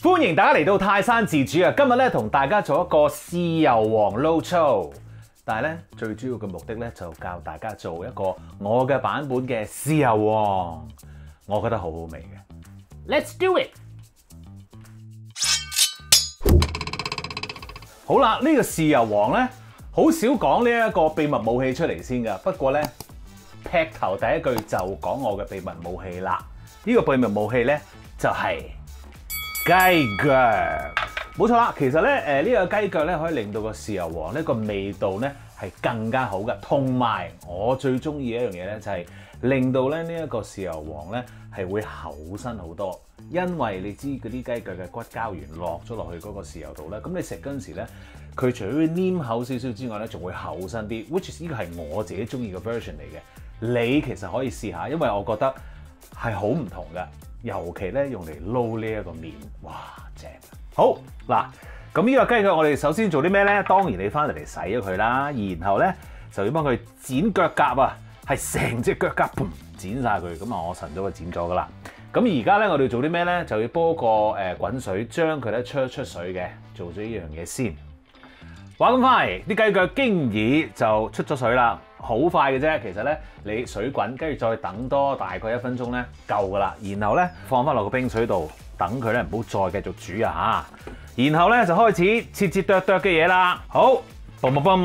歡迎大家嚟到泰山自主啊！今日咧同大家做一個豉油皇撈粗，但係咧最主要嘅目的咧就教大家做一個我嘅版本嘅豉油皇，我覺得好好味嘅。Let's do it！ 好啦，呢個豉油皇咧好少講呢一個秘密武器出嚟先㗎，不過咧劈頭第一句就講我嘅秘密武器啦。呢個秘密武器咧就係雞腳，冇錯啦。其實咧，呢個雞腳咧可以令到個豉油皇呢個味道咧係更加好嘅。同埋我最中意一樣嘢咧就係令到咧呢一個豉油皇咧係會厚身好多，因為你知嗰啲雞腳嘅骨膠原落咗落去嗰個豉油度咧，咁你食嗰陣時咧，佢除咗會黏口少少之外咧，仲會厚身啲。which is 呢個係我自己中意嘅 version 嚟嘅。你其實可以試下，因為我覺得係好唔同嘅。尤其咧用嚟撈呢一個麵，哇正！好嗱，咁呢個雞腳我哋首先做啲咩咧？當然你翻嚟洗咗佢啦，然後咧就要幫佢剪腳甲啊，係成隻腳甲剪晒佢。咁啊，我晨早就剪咗噶啦。咁而家咧我哋做啲咩咧？就要煲個滾水，將佢咧出水嘅，做咗呢樣嘢先。話咁快，啲雞腳經已就出咗水啦，好快嘅啫。其實咧，你水滾，跟住再等多大概1分鐘咧，夠噶啦。然後咧放翻落個冰水度，等佢咧唔好再繼續煮啊嚇。然後咧就開始切剁嘅嘢啦。好，嘣嘣嘣，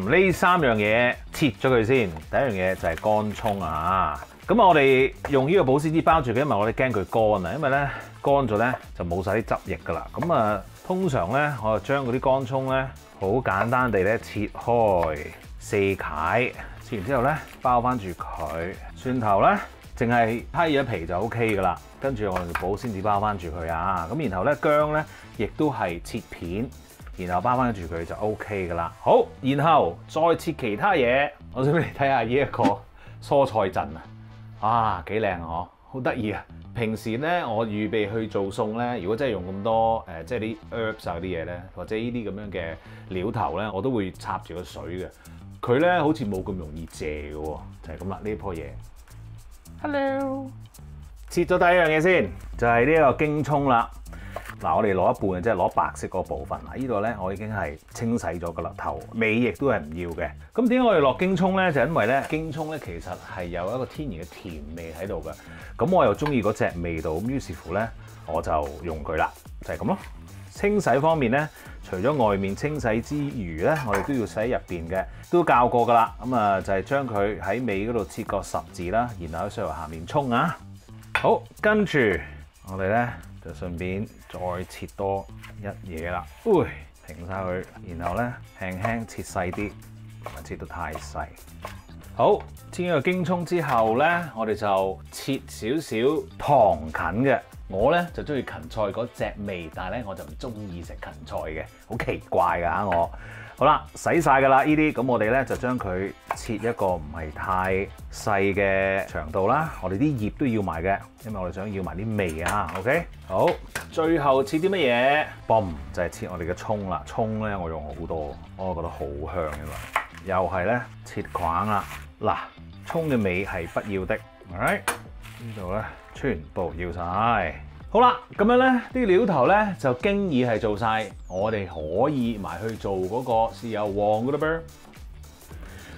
呢3樣嘢切咗佢先。第一樣嘢就係乾葱啊。咁我哋用呢個保鮮紙包住佢，因為我哋驚佢乾啊。因為咧乾咗咧就冇晒啲汁液噶啦。咁啊，通常咧我就將嗰啲乾葱咧，好簡單地咧切開4塊，切完之後咧包翻住佢。蒜頭咧淨係批咗皮就 OK 噶啦，跟住我哋保鮮紙包翻住佢啊。咁然後咧薑咧亦都係切片，然後包翻住佢就 OK 噶啦。好，然後再切其他嘢。我想俾你睇下呢一個蔬菜陣啊，幾靚啊，好得意啊！平時咧，我預備去做餸咧，如果真係用咁多即係啲 herbs 啊啲嘢咧，或者呢啲咁樣嘅料頭咧，我都會插住個水嘅。佢咧好似冇咁容易謝嘅喎，就係咁啦。呢棵嘢 ，hello， 切咗第一樣嘢先，就係呢一個京葱啦。嗱，我哋攞一半嘅，即係攞白色嗰部分。嗱，呢度咧我已經係清洗咗噶啦，頭尾亦都係唔要嘅。咁點解我哋落京葱咧？就因為咧京葱咧其實係有一個天然嘅甜味喺度嘅。咁我又中意嗰隻味道，咁於是乎咧我就用佢啦，就係咁咯。清洗方面咧，除咗外面清洗之餘咧，我哋都要洗入邊嘅，都教過噶啦。咁啊就係將佢喺尾嗰度切個十字啦，然後喺水喉下面沖啊。好，跟住我哋咧就順便再切多一嘢啦。停晒佢，然後咧輕輕切細啲，唔係切到太細。好，切咗個京葱之後咧，我哋就切少少糖芹嘅。我咧就中意芹菜嗰隻味，但係咧我就唔中意食芹菜嘅，好奇怪㗎我。好啦，洗晒㗎啦呢啲，咁我哋咧就將佢切一個唔係太細嘅長度啦。我哋啲葉都要埋嘅，因為我哋想要埋啲味啊。OK， 好，最後切啲乜嘢？嘣，就係切我哋嘅葱啦。葱咧我用好多，我覺得好香嘅。又係咧切框啦。嗱，葱嘅味係不要的。Alright， 呢度咧全部要晒。好啦，咁樣咧啲料頭咧就經已係做晒，我哋可以埋去做嗰個豉油皇㗎啦噃。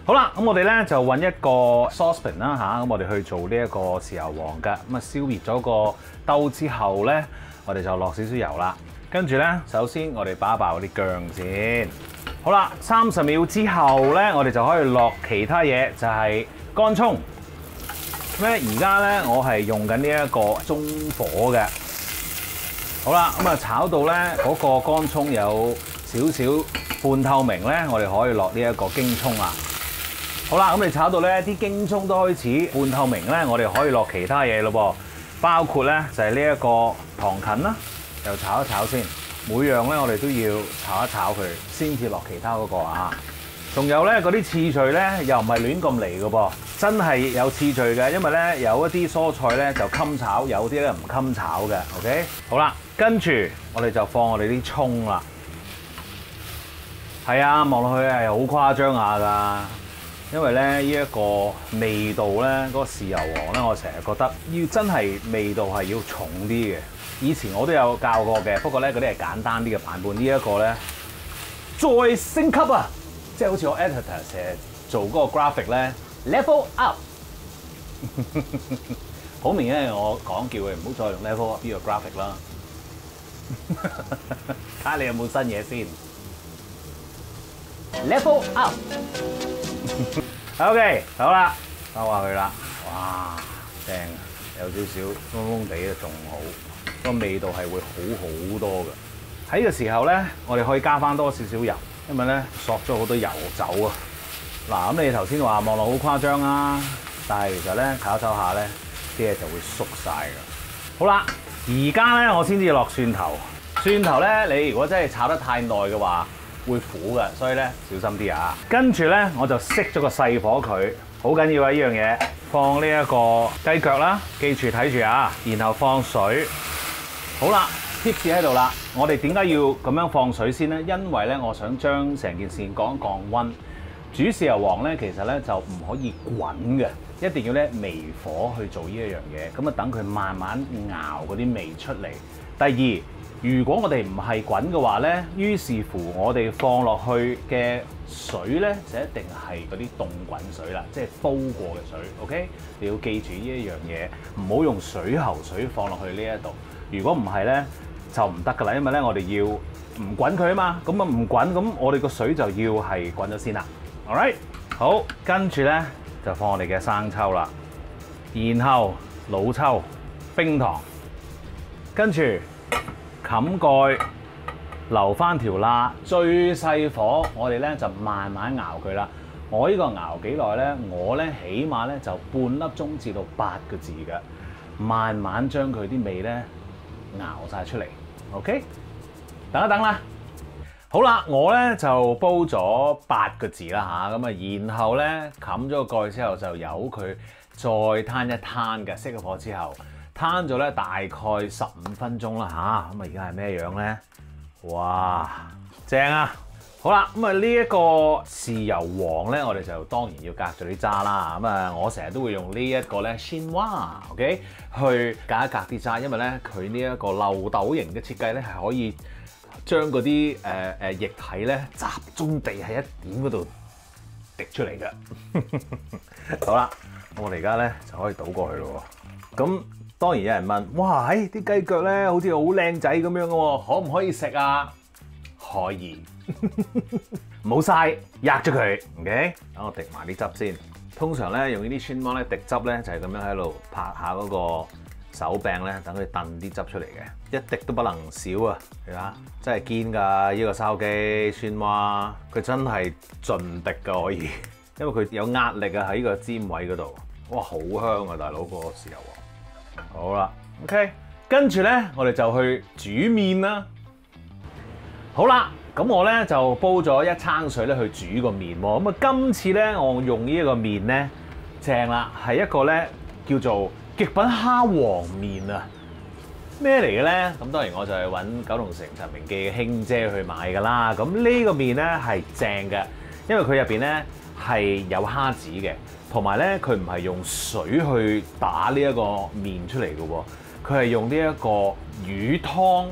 好啦，咁我哋咧就揾一個 saucepan 啦嚇，咁我哋去做呢一個豉油皇㗎。咁啊燒熱咗個兜之後咧，我哋就落少少油啦。跟住咧，首先我哋爆一爆啲薑先。好啦，30秒之後咧，我哋就可以落其他嘢，就係乾葱。咁咧而家咧我係用緊呢一個中火嘅。好啦，咁啊炒到咧嗰個乾葱有少少半透明咧，我哋可以落呢一個京葱啦。好啦，咁你炒到咧啲京葱都開始半透明咧，我哋可以落其他嘢咯噃，包括咧就係呢一個糖芹啦，又炒一炒先。每樣咧我哋都要炒一炒佢，先至落其他嗰個啊。仲有咧嗰啲次序咧又唔係亂咁嚟嘅噃，真係有次序嘅，因為咧有一啲蔬菜咧就襟炒，有啲咧唔襟炒嘅。OK， 好啦，跟住我哋就放我哋啲葱啦。係啊，望落去係好誇張下㗎。因為咧呢一個味道咧，嗰個豉油黃咧，我成日覺得要真係味道係要重啲嘅。以前我都有教過嘅，不過咧嗰啲係簡單啲嘅版本。呢一個咧再升級啊！即係好似我 editor 成日做嗰個 graphic 咧 level up。好明顯我講叫佢唔好再用 level up 呢個 graphic 啦。睇下你有冇新嘢先。level up。OK， 好啦，收下佢啦。哇，正，有少少燶燶地嘅仲好，個味道係會好多嘅。喺呢個時候咧，我哋可以加翻多少少油，因為咧索咗好多油走啊。嗱，咁你頭先話望落好誇張啊，但係其實咧炒手下咧啲嘢就會縮晒㗎。好啦，而家咧我先至落蒜頭。蒜頭咧，你如果真係炒得太耐嘅話，會苦嘅，所以咧小心啲啊！跟住咧我就熄咗個細火佢，好緊要啊！呢樣嘢放呢一個雞腳啦，記住睇住啊！然後放水。好啦 ，tips 喺度啦。我哋點解要咁樣放水先咧？因為咧我想將成件事降一降溫。煮豉油黃咧，其實咧就唔可以滾嘅，一定要咧微火去做呢一樣嘢。咁啊，等佢慢慢熬嗰啲味出嚟。第二，如果我哋唔係滾嘅話咧，於是乎我哋放落去嘅水咧就一定係嗰啲凍滾水啦，即係煲過嘅水。OK， 你要記住呢一樣嘢，唔好用水喉水放落去呢一度。如果唔係咧就唔得噶啦，因為咧我哋要唔滾佢啊嘛，咁啊唔滾，咁我哋個水就要係滾咗先啦。Alright， 好，跟住咧就放我哋嘅生抽啦，然後老抽、冰糖，跟住冚蓋，留翻條罅，最細火，我哋咧就慢慢熬佢啦。我呢個熬幾耐咧？我咧起碼咧就半粒鐘至到8個字嘅，慢慢將佢啲味咧熬晒出嚟。OK， 等一等啦。好啦，我咧就煲咗8個字啦嚇，咁啊，然後咧冚咗個蓋之後就由佢再攤一攤嘅，熄咗火之後攤咗咧大概15分鐘啦嚇，咁啊而家係咩樣咧？哇，正啊！好啦，咁啊呢一個豉油黃咧，我哋就當然要隔咗啲渣啦。咁啊，我成日都會用呢一個咧 chinois，OK， 去隔一隔啲渣，因為咧佢呢一個漏斗型嘅設計咧係可以將嗰啲液體咧集中地喺一點嗰度滴出嚟嘅。好啦，我哋而家咧就可以倒過去咯。咁當然有人問：哇，啲雞腳咧好似好靚仔咁樣嘅喎，可唔可以食啊？可以，唔好嘥，壓咗佢。OK， 等我滴埋啲汁先。通常咧用呢啲酸芒咧滴汁咧就係咁樣喺度拍下嗰個手柄咧，等佢燉啲汁出嚟嘅，一滴都不能少啊！係嘛，真係堅㗎！呢個燒雞酸芒，佢真係盡滴㗎可以，因為佢有壓力啊喺呢個尖位嗰度。哇，好香啊，大佬個豉油黃。好啦 ，OK， 跟住咧我哋就去煮麵啦。好啦，咁我咧就煲咗一餐水咧去煮個麵喎。咁啊，今次咧我用呢一個麵咧正啦，係一個咧叫做極品蝦皇麵啊！咩嚟嘅咧？咁當然我就係揾九龍城陳明記嘅兄姐去買㗎啦。咁呢個麵咧係正嘅，因為佢入邊咧係有蝦子嘅，同埋咧佢唔係用水去打呢一個麵出嚟嘅喎，佢係用呢一個魚湯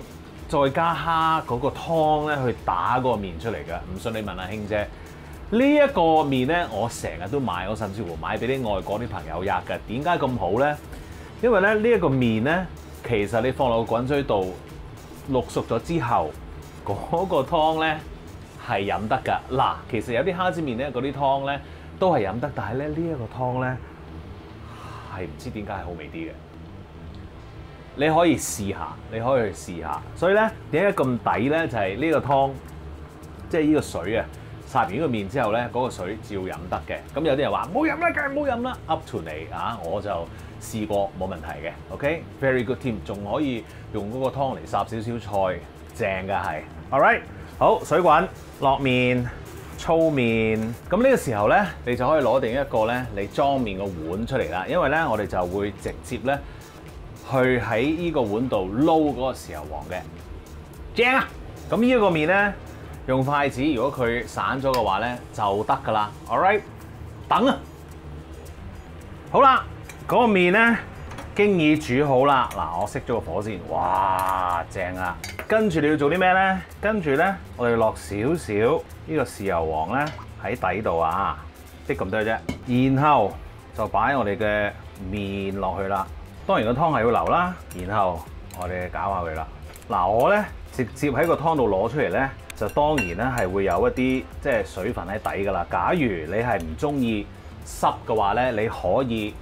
再加蝦嗰個湯咧去打嗰個麵出嚟嘅。唔信你問下兄姐。呢一個麵咧，我成日都買，我甚至乎買俾啲外國啲朋友吔嘅。點解咁好咧？因為咧呢一個麵咧，其實你放落個滾水度淥熟咗之後，嗰個湯咧係飲得㗎。嗱，其實有啲蝦子麵咧，嗰啲湯咧都係飲得，但係咧呢一個湯咧係唔知點解係好味啲嘅。你可以試下，你可以去試下。所以咧點解咁抵咧？就係呢個湯，即係呢個水啊！殺完呢個麵之後咧，嗰個水照飲得嘅。咁有啲人話冇飲啦，梗係冇飲啦。Up to 你啊，我就試過冇問題嘅。OK，very good 添，仲可以用嗰個湯嚟烚少少菜，正嘅係。All right， 好，水滾落麵，粗麵。咁呢個時候咧，你就可以攞定一個咧你裝麵個碗出嚟啦。因為咧，我哋就會直接咧去喺呢個碗度撈嗰個豉油黃嘅。正啊！咁呢一個麵咧。用筷子，如果佢散咗嘅話咧，就得㗎啦。All right，等啊！好啦，嗰個麵咧經已煮好啦。嗱，我熄咗個火先。哇，正啊！跟住你要做啲咩咧？跟住咧，我哋落少少呢個豉油黃咧喺底度啊，啲咁多啫。然後就擺我哋嘅麵落去啦。當然個湯係要流啦。然後我哋攪下佢啦。嗱，我咧直接喺個湯度攞出嚟咧，就當然咧係會有一啲即係水分喺底㗎啦。假如你係唔中意濕嘅話咧，你可以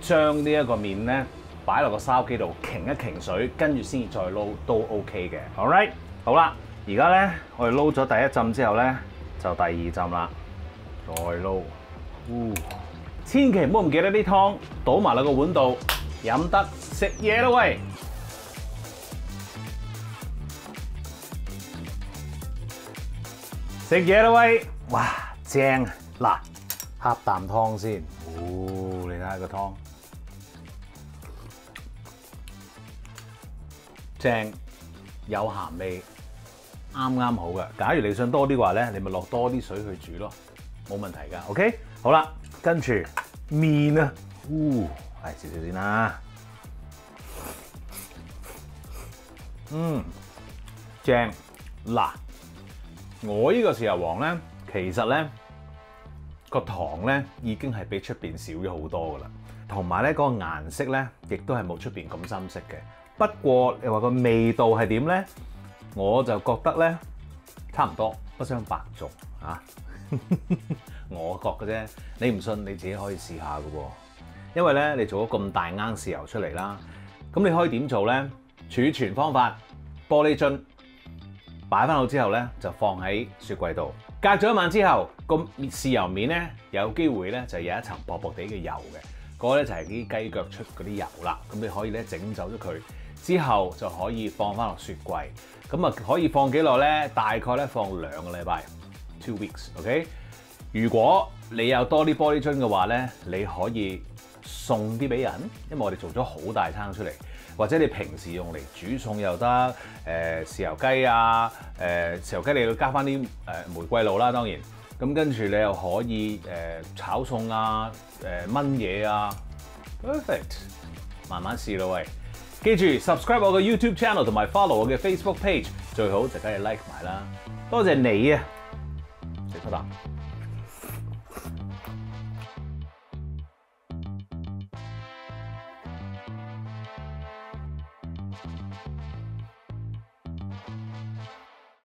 將呢一個麵咧擺落個筲箕度，擎一擎水，跟住先至再撈都 OK 嘅。All right， 好啦，而家咧我哋撈咗第一浸之後咧，就第二浸啦，再撈。千祈唔好唔記得啲湯倒埋落個碗度，飲得食嘢啦喂！食嘢啦喂！哇，正！嗱，呷啖湯先。你睇下個湯，正，有鹹味，啱啱好嘅。假如你想多啲嘅話咧，你咪落多啲水去煮咯，冇問題㗎。OK， 好啦，跟住麵啊，係少少先啦。正。嗱，我呢個豉油黃咧，其實咧個糖咧已經係比出邊少咗好多噶啦，同埋咧嗰個顏色咧亦都係冇出邊咁深色嘅。不過你話個味道係點咧？我就覺得咧差唔多，不相伯仲啊！我覺嘅啫，你唔信你自己可以試下嘅喎。因為咧你做咗咁大罌豉油出嚟啦，咁你可以點做咧？儲存方法，玻璃樽擺翻好之後咧，就放喺雪櫃度。隔咗一晚之後，個豉油面咧有機會咧就有一層薄薄地嘅油嘅，嗰個咧就係啲雞腳出嗰啲油啦。咁你可以咧整走咗佢之後，就可以放翻落雪櫃。咁啊可以放幾耐咧？大概咧放2個禮拜 ，2 weeks。OK， 如果你有多啲玻璃樽嘅話咧，你可以送啲俾人，因為我哋做咗好大餐出嚟。或者你平時用嚟煮餸又得，豉油雞啊，豉油雞你要加翻啲玫瑰露啦，當然。咁跟住你又可以炒餸啊，炆嘢啊 ，perfect。慢慢試咯喂，記住 subscribe 我嘅 YouTube channel 同埋 follow 我嘅 Facebook page， 最好就梗係 like 埋啦。多謝你啊，食多啖。